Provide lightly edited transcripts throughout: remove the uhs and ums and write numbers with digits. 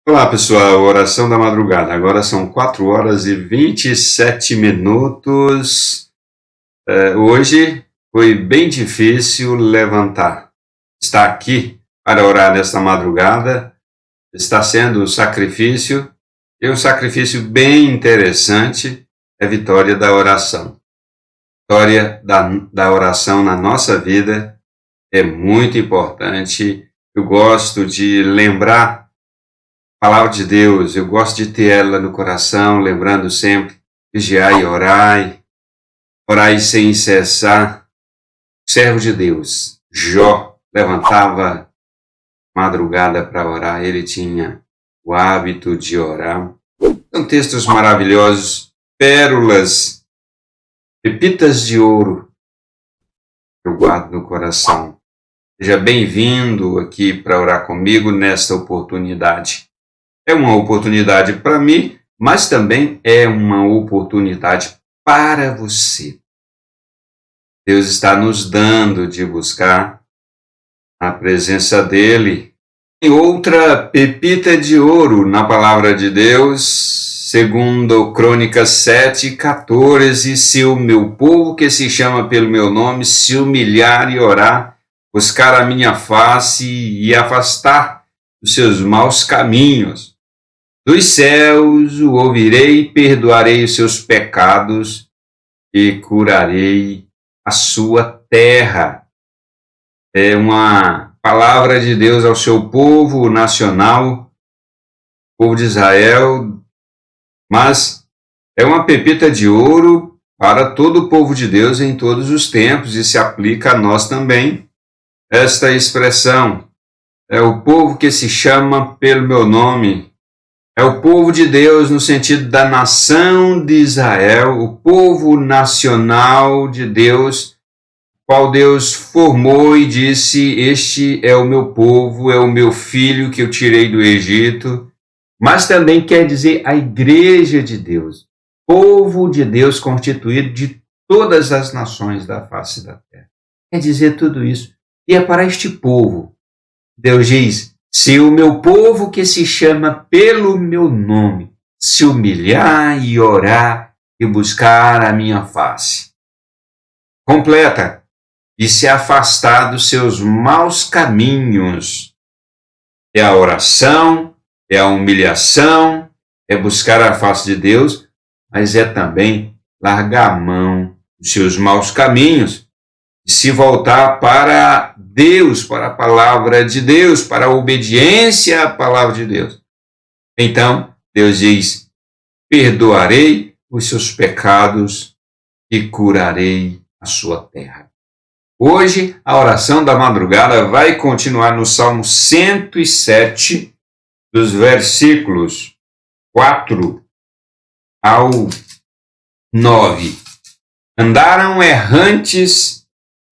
Olá, pessoal. Oração da madrugada. Agora são 4 horas e 27 minutos. Hoje foi bem difícil levantar. Estar aqui para orar nesta madrugada está sendo um sacrifício, e um sacrifício bem interessante é a vitória da oração. A vitória da oração na nossa vida é muito importante. Eu gosto de lembrar Palavra de Deus, eu gosto de ter ela no coração, lembrando sempre, vigiai e orai sem cessar. O servo de Deus, Jó, levantava madrugada para orar, ele tinha o hábito de orar. São textos maravilhosos, pérolas, pepitas de ouro, que eu guardo no coração. Seja bem-vindo aqui para orar comigo nesta oportunidade. É uma oportunidade para mim, mas também é uma oportunidade para você. Deus está nos dando de buscar a presença dEle. E outra pepita de ouro na palavra de Deus, segundo Crônicas 7:14, se o meu povo que se chama pelo meu nome se humilhar e orar, buscar a minha face e afastar os seus maus caminhos, dos céus o ouvirei, perdoarei os seus pecados e curarei a sua terra. É uma palavra de Deus ao seu povo nacional, povo de Israel, mas é uma pepita de ouro para todo o povo de Deus em todos os tempos e se aplica a nós também. Esta expressão é o povo que se chama pelo meu nome. É o povo de Deus no sentido da nação de Israel, o povo nacional de Deus, qual Deus formou e disse, este é o meu povo, é o meu filho que eu tirei do Egito, mas também quer dizer a igreja de Deus, povo de Deus constituído de todas as nações da face da terra. Quer dizer tudo isso. E é para este povo, Deus diz, se o meu povo que se chama pelo meu nome se humilhar e orar e buscar a minha face. Completa. E se afastar dos seus maus caminhos. É a oração, é a humilhação, é buscar a face de Deus, mas é também largar a mão dos seus maus caminhos e se voltar para Deus, para a palavra de Deus, para a obediência à palavra de Deus. Então, Deus diz, perdoarei os seus pecados e curarei a sua terra. Hoje, a oração da madrugada vai continuar no Salmo 107, dos versículos 4 ao 9. Andaram errantes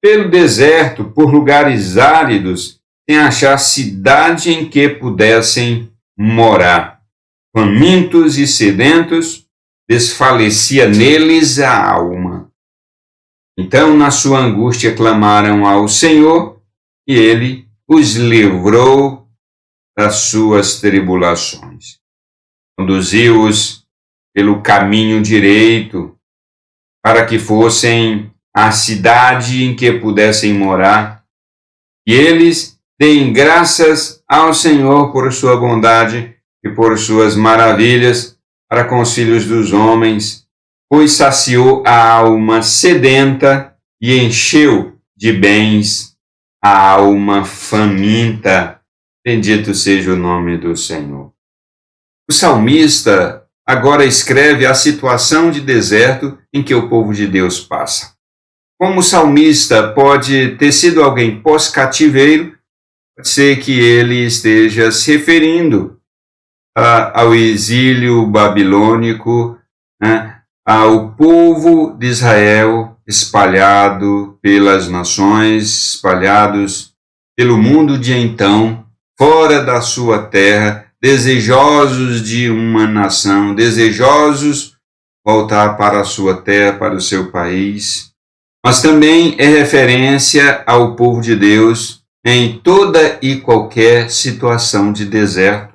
pelo deserto, por lugares áridos, sem achar cidade em que pudessem morar. Famintos e sedentos, desfalecia neles a alma. Então, na sua angústia, clamaram ao Senhor, e Ele os livrou das suas tribulações. Conduziu-os pelo caminho direito, para que fossem a cidade em que pudessem morar, e eles deem graças ao Senhor por sua bondade e por suas maravilhas para com os filhos dos homens, pois saciou a alma sedenta e encheu de bens a alma faminta. Bendito seja o nome do Senhor. O salmista agora escreve a situação de deserto em que o povo de Deus passa. Como o salmista pode ter sido alguém pós-cativeiro, pode ser que ele esteja se referindo ao exílio babilônico, ao povo de Israel espalhado pelas nações, espalhados pelo mundo de então, fora da sua terra, desejosos de uma nação, desejosos voltar para a sua terra, para o seu país. Mas também é referência ao povo de Deus em toda e qualquer situação de deserto.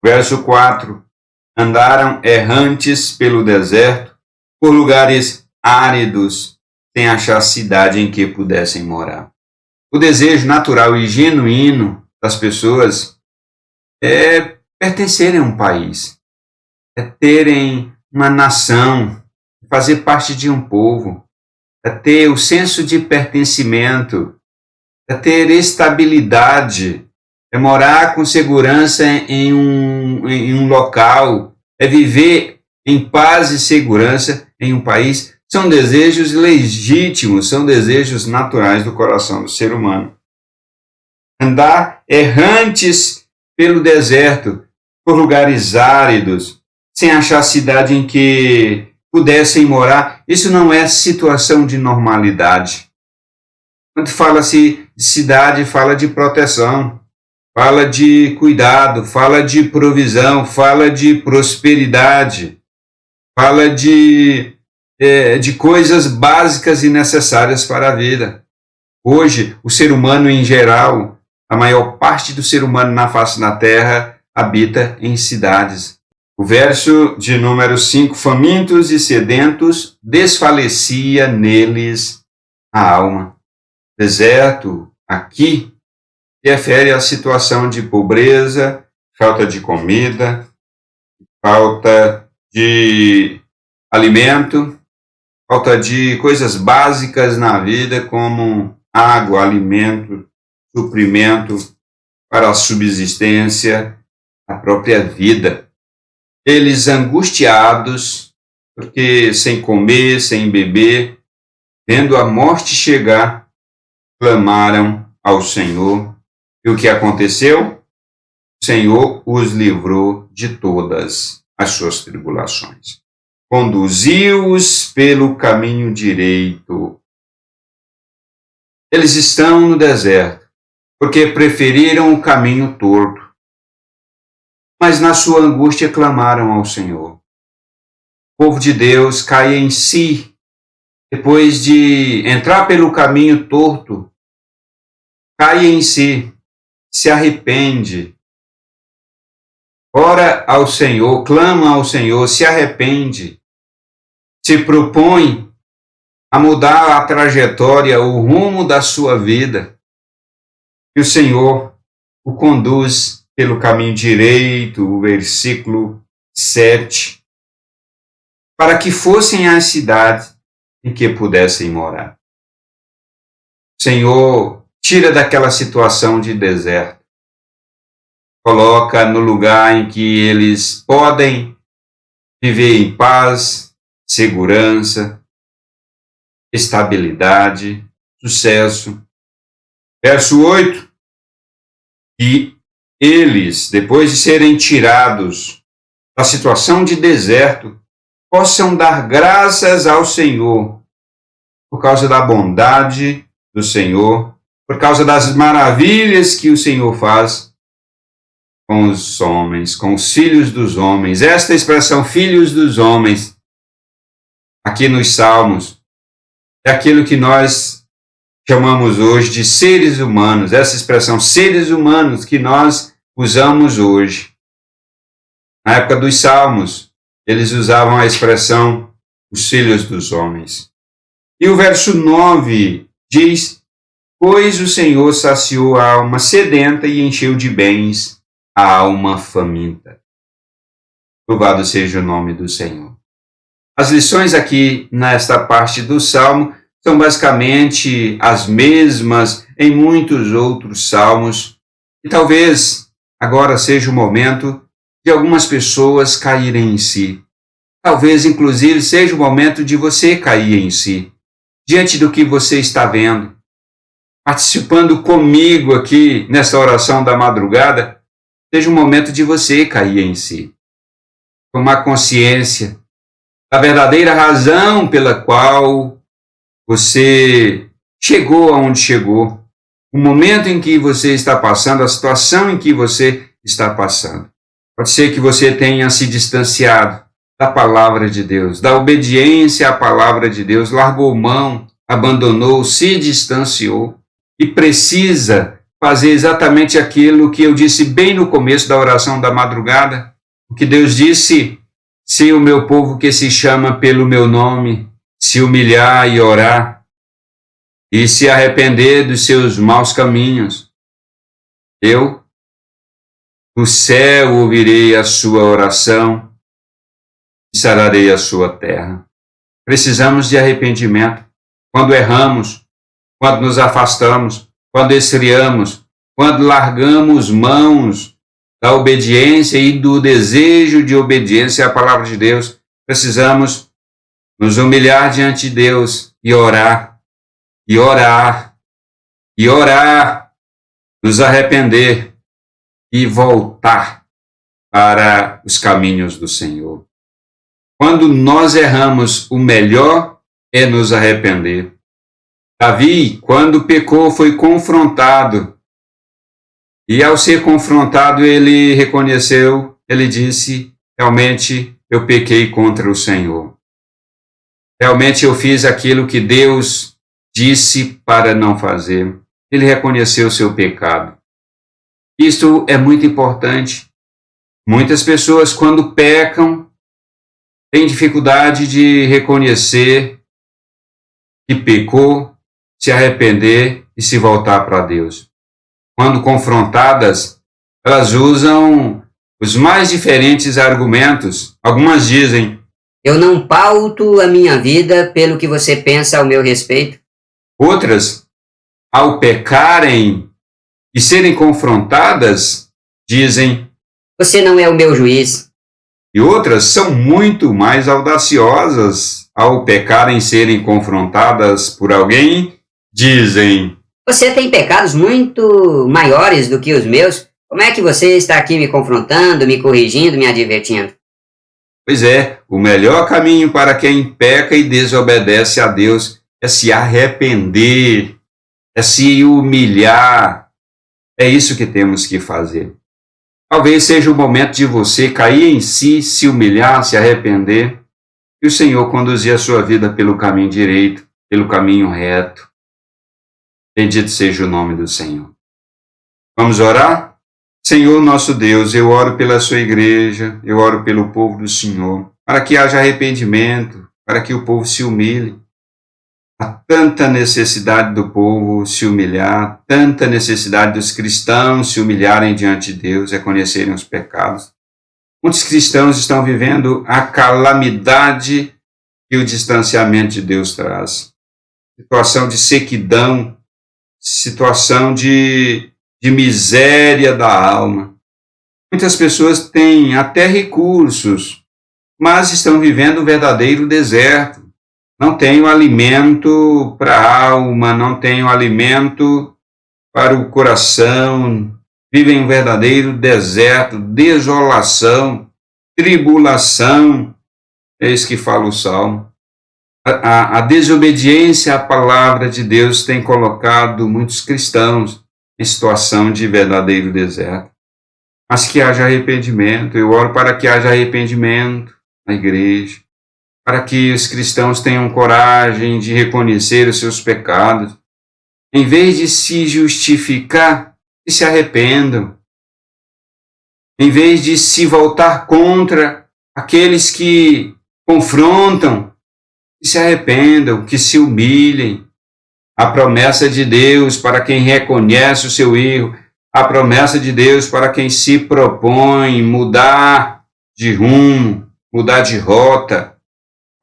Verso 4. Andaram errantes pelo deserto, por lugares áridos, sem achar cidade em que pudessem morar. O desejo natural e genuíno das pessoas é pertencerem a um país, é terem uma nação, fazer parte de um povo, é ter o senso de pertencimento, é ter estabilidade, é morar com segurança em um local, é viver em paz e segurança em um país. São desejos legítimos, são desejos naturais do coração do ser humano. Andar errantes pelo deserto, por lugares áridos, sem achar cidade em que pudessem morar, isso não é situação de normalidade. Quando fala-se de cidade, fala de proteção, fala de cuidado, fala de provisão, fala de prosperidade, fala de coisas básicas e necessárias para a vida. Hoje, o ser humano em geral, a maior parte do ser humano na face da terra habita em cidades. O verso de número 5, famintos e sedentos, desfalecia neles a alma. Deserto, aqui, refere à situação de pobreza, falta de comida, falta de alimento, falta de coisas básicas na vida, como água, alimento, suprimento para a subsistência, a própria vida. Eles angustiados, porque sem comer, sem beber, vendo a morte chegar, clamaram ao Senhor. E o que aconteceu? O Senhor os livrou de todas as suas tribulações. Conduziu-os pelo caminho direito. Eles estão no deserto, porque preferiram o caminho torto. Mas na sua angústia clamaram ao Senhor. O povo de Deus cai em si, depois de entrar pelo caminho torto, cai em si, se arrepende, ora ao Senhor, clama ao Senhor, se arrepende, se propõe a mudar a trajetória, o rumo da sua vida, e o Senhor o conduz pelo caminho direito, o versículo 7, para que fossem às cidades em que pudessem morar. O Senhor tira daquela situação de deserto, coloca no lugar em que eles podem viver em paz, segurança, estabilidade, sucesso. Verso 8, e eles, depois de serem tirados da situação de deserto, possam dar graças ao Senhor por causa da bondade do Senhor, por causa das maravilhas que o Senhor faz com os homens, com os filhos dos homens. Esta expressão, filhos dos homens, aqui nos Salmos, é aquilo que nós chamamos hoje de seres humanos, essa expressão, seres humanos, que nós usamos hoje. Na época dos Salmos, eles usavam a expressão os filhos dos homens. E o verso 9 diz, pois o Senhor saciou a alma sedenta e encheu de bens a alma faminta. Louvado seja o nome do Senhor. As lições aqui nesta parte do Salmo são basicamente as mesmas em muitos outros salmos. E talvez agora seja o momento de algumas pessoas caírem em si. Talvez, inclusive, seja o momento de você cair em si, diante do que você está vendo. Participando comigo aqui nesta oração da madrugada, seja o momento de você cair em si. Tomar consciência da verdadeira razão pela qual você chegou aonde chegou, o momento em que você está passando, a situação em que você está passando. Pode ser que você tenha se distanciado da palavra de Deus, da obediência à palavra de Deus, largou mão, abandonou, se distanciou e precisa fazer exatamente aquilo que eu disse bem no começo da oração da madrugada, o que Deus disse: se o meu povo que se chama pelo meu nome se humilhar e orar e se arrepender dos seus maus caminhos, eu, do céu, ouvirei a sua oração e sararei a sua terra. Precisamos de arrependimento. Quando erramos, quando nos afastamos, quando esfriamos, quando largamos mãos da obediência e do desejo de obediência à palavra de Deus, precisamos nos humilhar diante de Deus e orar, e orar, e orar, nos arrepender e voltar para os caminhos do Senhor. Quando nós erramos, o melhor é nos arrepender. Davi, quando pecou, foi confrontado. E ao ser confrontado, ele reconheceu, ele disse: realmente eu pequei contra o Senhor. Realmente eu fiz aquilo que Deus disse para não fazer. Ele reconheceu o seu pecado. Isto é muito importante. Muitas pessoas, quando pecam, têm dificuldade de reconhecer que pecou, se arrepender e se voltar para Deus. Quando confrontadas, elas usam os mais diferentes argumentos. Algumas dizem: eu não pauto a minha vida pelo que você pensa ao meu respeito. Outras, ao pecarem e serem confrontadas, dizem: você não é o meu juiz. E outras são muito mais audaciosas, ao pecarem e serem confrontadas por alguém, dizem: você tem pecados muito maiores do que os meus. Como é que você está aqui me confrontando, me corrigindo, me advertindo? Pois é, o melhor caminho para quem peca e desobedece a Deus é se arrepender, é se humilhar. É isso que temos que fazer. Talvez seja o momento de você cair em si, se humilhar, se arrepender, e o Senhor conduzir a sua vida pelo caminho direito, pelo caminho reto. Bendito seja o nome do Senhor. Vamos orar? Senhor nosso Deus, eu oro pela sua igreja, eu oro pelo povo do Senhor, para que haja arrependimento, para que o povo se humilhe. Há tanta necessidade do povo se humilhar, tanta necessidade dos cristãos se humilharem diante de Deus, reconhecerem os pecados. Muitos cristãos estão vivendo a calamidade que o distanciamento de Deus traz. Situação de sequidão, situação de miséria da alma. Muitas pessoas têm até recursos, mas estão vivendo um verdadeiro deserto. Não têm o alimento para a alma, não têm o alimento para o coração. Vivem um verdadeiro deserto, desolação, tribulação. É isso que fala o Salmo. A desobediência à palavra de Deus tem colocado muitos cristãos em situação de verdadeiro deserto. Mas que haja arrependimento. Eu oro para que haja arrependimento na igreja, para que os cristãos tenham coragem de reconhecer os seus pecados. Em vez de se justificar, que se arrependam. Em vez de se voltar contra aqueles que confrontam, que se arrependam, que se humilhem. A promessa de Deus para quem reconhece o seu erro, a promessa de Deus para quem se propõe mudar de rumo, mudar de rota,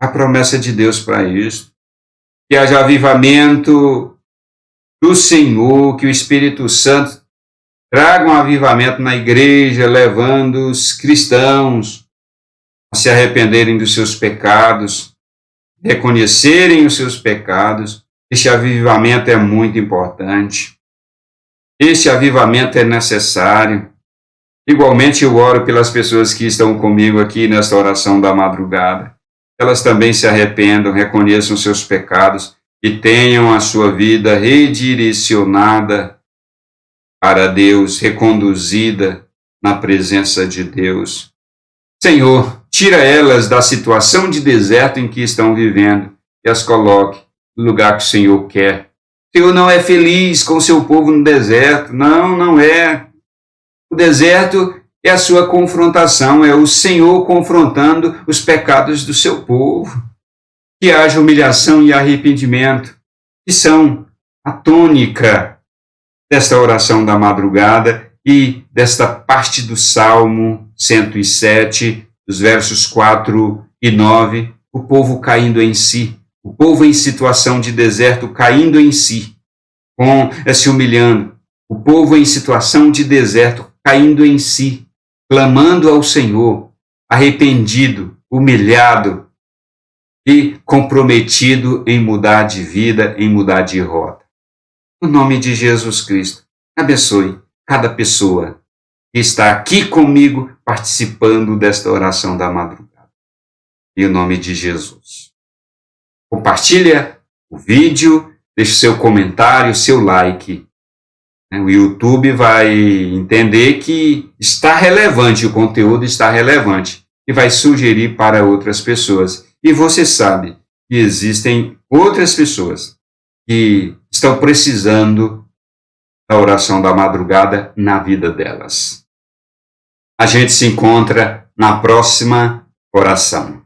a promessa de Deus para isso. Que haja avivamento do Senhor, que o Espírito Santo traga um avivamento na igreja, levando os cristãos a se arrependerem dos seus pecados, reconhecerem os seus pecados. Este avivamento é muito importante. Este avivamento é necessário. Igualmente eu oro pelas pessoas que estão comigo aqui nesta oração da madrugada. Elas também se arrependam, reconheçam seus pecados e tenham a sua vida redirecionada para Deus, reconduzida na presença de Deus. Senhor, tira elas da situação de deserto em que estão vivendo e as coloque no lugar que o Senhor quer, O Senhor não é feliz com o seu povo no deserto. Não, não é. O deserto é a sua confrontação, é o Senhor confrontando os pecados do seu povo. Que haja humilhação e arrependimento, que são a tônica desta oração da madrugada e desta parte do Salmo 107, dos versos 4 e 9, o povo caindo em si, o povo em situação de deserto caindo em si, se humilhando, o povo em situação de deserto caindo em si, clamando ao Senhor, arrependido, humilhado e comprometido em mudar de vida, em mudar de rota. No nome de Jesus Cristo, abençoe cada pessoa que está aqui comigo participando desta oração da madrugada. Em nome de Jesus. Compartilha o vídeo, deixe seu comentário, seu like. O YouTube vai entender que está relevante, o conteúdo está relevante e vai sugerir para outras pessoas. E você sabe que existem outras pessoas que estão precisando da oração da madrugada na vida delas. A gente se encontra na próxima oração.